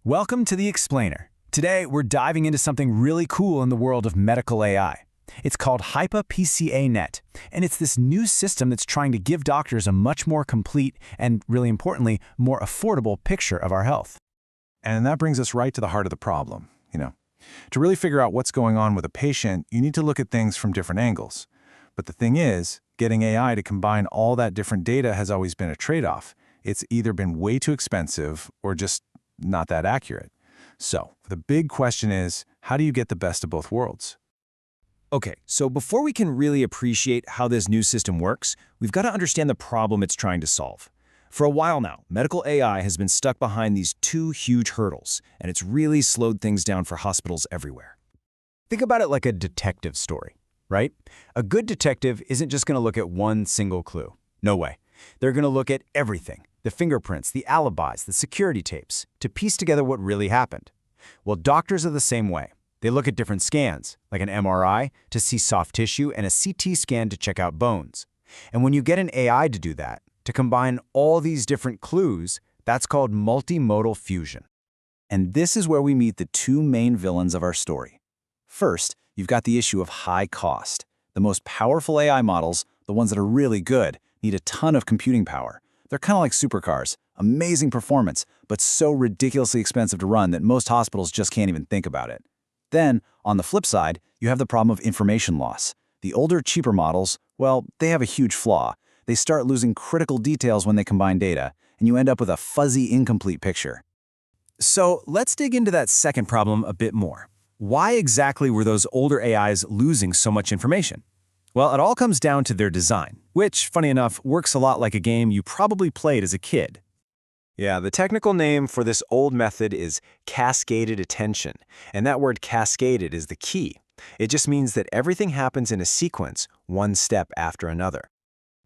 Welcome to The Explainer. Today, we're diving into something really cool in the world of medical AI. It's called HyPCA Net, and it's this new system that's trying to give doctors a much more complete and, really importantly, more affordable picture of our health. And that brings us right to the heart of the problem. To really figure out what's going on with a patient, you need to look at things from different angles. But the thing is, getting AI to combine all that different data has always been a trade-off. It's either been way too expensive or just not that accurate. So the big question is, how do you get the best of both worlds? Okay, so before we can really appreciate how this new system works, we've got to understand the problem it's trying to solve. For a while now, medical AI has been stuck behind these two huge hurdles, and it's really slowed things down for hospitals everywhere. Think about it like a detective story, right? A good detective isn't just going to look at one single clue. No way. They're going to look at everything, the fingerprints, the alibis, the security tapes, to piece together what really happened. Well, doctors are the same way. They look at different scans, like an MRI to see soft tissue and a CT scan to check out bones. And when you get an AI to do that, to combine all these different clues, that's called multimodal fusion. And this is where we meet the two main villains of our story. First, you've got the issue of high cost. The most powerful AI models, the ones that are really good, need a ton of computing power. They're kind of like supercars, amazing performance, but so ridiculously expensive to run that most hospitals just can't even think about it. Then, on the flip side, you have the problem of information loss. The older, cheaper models, well, they have a huge flaw. They start losing critical details when they combine data, and you end up with a fuzzy, incomplete picture. So let's dig into that second problem a bit more. Why exactly were those older AIs losing so much information? Well, it all comes down to their design, which, funny enough, works a lot like a game you probably played as a kid. Yeah, the technical name for this old method is cascaded attention, and that word cascaded is the key. It just means that everything happens in a sequence, one step after another.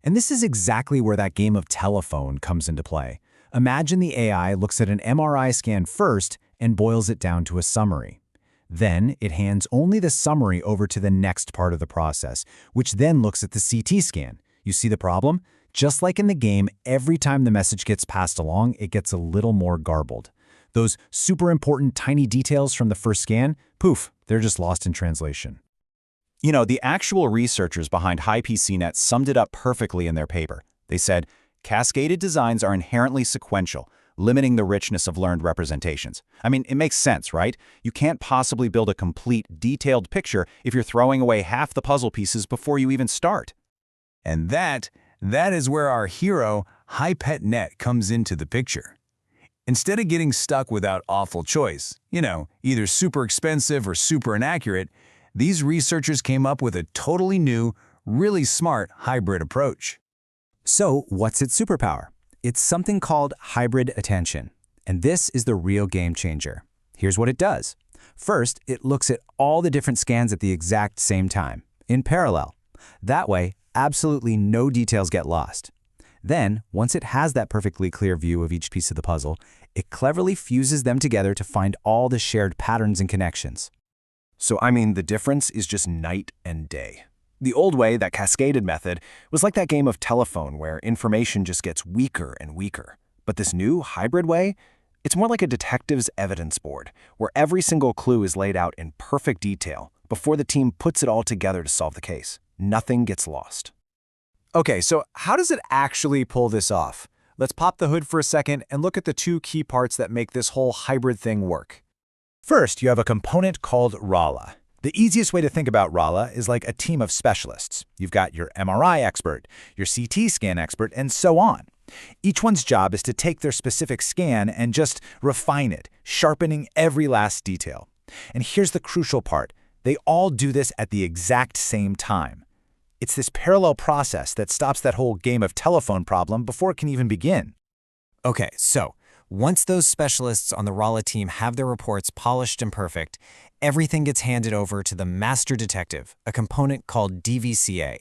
And this is exactly where that game of telephone comes into play. Imagine the AI looks at an MRI scan first and boils it down to a summary. Then it hands only the summary over to the next part of the process, which then looks at the CT scan. You see the problem? Just like in the game, every time the message gets passed along, it gets a little more garbled. Those super important tiny details from the first scan, poof, they're just lost in translation. The actual researchers behind HyPCA summed it up perfectly in their paper. They said, cascaded designs are inherently sequential, limiting the richness of learned representations. I mean, it makes sense, right? You can't possibly build a complete, detailed picture if you're throwing away half the puzzle pieces before you even start. And that is where our hero, HyPCA comes into the picture. Instead of getting stuck with that awful choice, either super expensive or super inaccurate, these researchers came up with a totally new, really smart hybrid approach. So, what's its superpower? It's something called hybrid attention. And this is the real game changer. Here's what it does. First, it looks at all the different scans at the exact same time, in parallel. That way, absolutely no details get lost. Then, once it has that perfectly clear view of each piece of the puzzle, it cleverly fuses them together to find all the shared patterns and connections. So, the difference is just night and day. The old way, that cascaded method, was like that game of telephone where information just gets weaker and weaker. But this new hybrid way, it's more like a detective's evidence board, where every single clue is laid out in perfect detail before the team puts it all together to solve the case. Nothing gets lost. Okay, so how does it actually pull this off? Let's pop the hood for a second and look at the two key parts that make this whole hybrid thing work. First, you have a component called RALA. The easiest way to think about RALA is like a team of specialists. You've got your MRI expert, your CT scan expert, and so on. Each one's job is to take their specific scan and just refine it, sharpening every last detail. And here's the crucial part. They all do this at the exact same time. It's this parallel process that stops that whole game of telephone problem before it can even begin. Okay, so once those specialists on the RALA team have their reports polished and perfect, everything gets handed over to the master detective, a component called DVCA.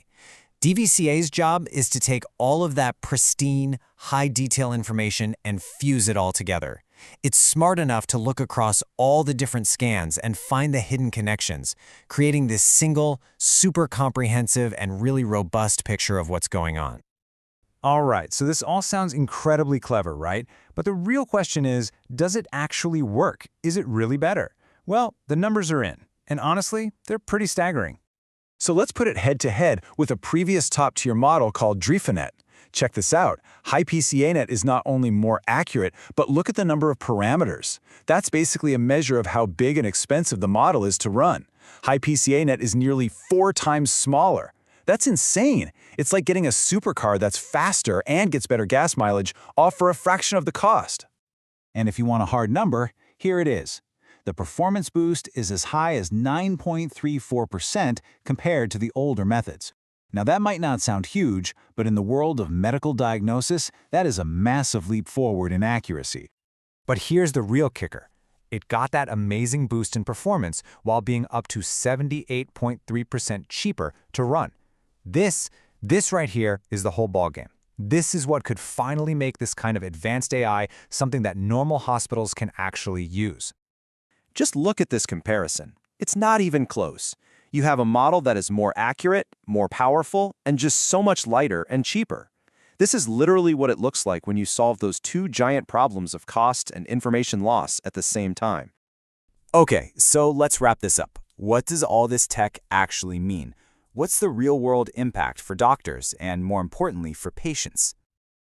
DVCA's job is to take all of that pristine, high-detail information and fuse it all together. It's smart enough to look across all the different scans and find the hidden connections, creating this single, super comprehensive, and really robust picture of what's going on. All right, so this all sounds incredibly clever, right? But the real question is, does it actually work? Is it really better? Well, the numbers are in, and honestly, they're pretty staggering. So let's put it head-to-head with a previous top-tier model called DrifaNet. Check this out. HyPCA is not only more accurate, but look at the number of parameters. That's basically a measure of how big and expensive the model is to run. HyPCA is nearly 4 times smaller. That's insane. It's like getting a supercar that's faster and gets better gas mileage, all for a fraction of the cost. And if you want a hard number, here it is. The performance boost is as high as 9.34% compared to the older methods. Now that might not sound huge, but in the world of medical diagnosis, that is a massive leap forward in accuracy. But here's the real kicker. It got that amazing boost in performance while being up to 78.3% cheaper to run. This right here is the whole ballgame. This is what could finally make this kind of advanced AI something that normal hospitals can actually use. Just look at this comparison. It's not even close. You have a model that is more accurate, more powerful, and just so much lighter and cheaper. This is literally what it looks like when you solve those two giant problems of cost and information loss at the same time. Okay, so let's wrap this up. What does all this tech actually mean? What's the real-world impact for doctors and, more importantly, for patients?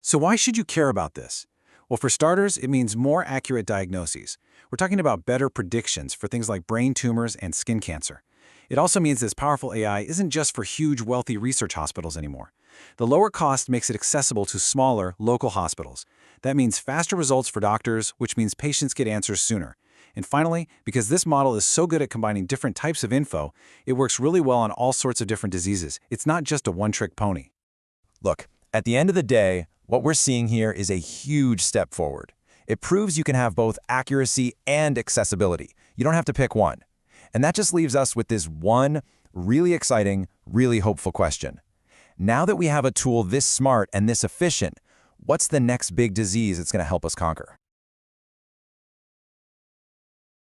So why should you care about this? Well, for starters, it means more accurate diagnoses. We're talking about better predictions for things like brain tumors and skin cancer. It also means this powerful AI isn't just for huge, wealthy research hospitals anymore. The lower cost makes it accessible to smaller, local hospitals. That means faster results for doctors, which means patients get answers sooner. And finally, because this model is so good at combining different types of info, it works really well on all sorts of different diseases. It's not just a one-trick pony. Look, at the end of the day, what we're seeing here is a huge step forward. It proves you can have both accuracy and accessibility. You don't have to pick one. And that just leaves us with this one really exciting, really hopeful question. Now that we have a tool this smart and this efficient, what's the next big disease it's going to help us conquer?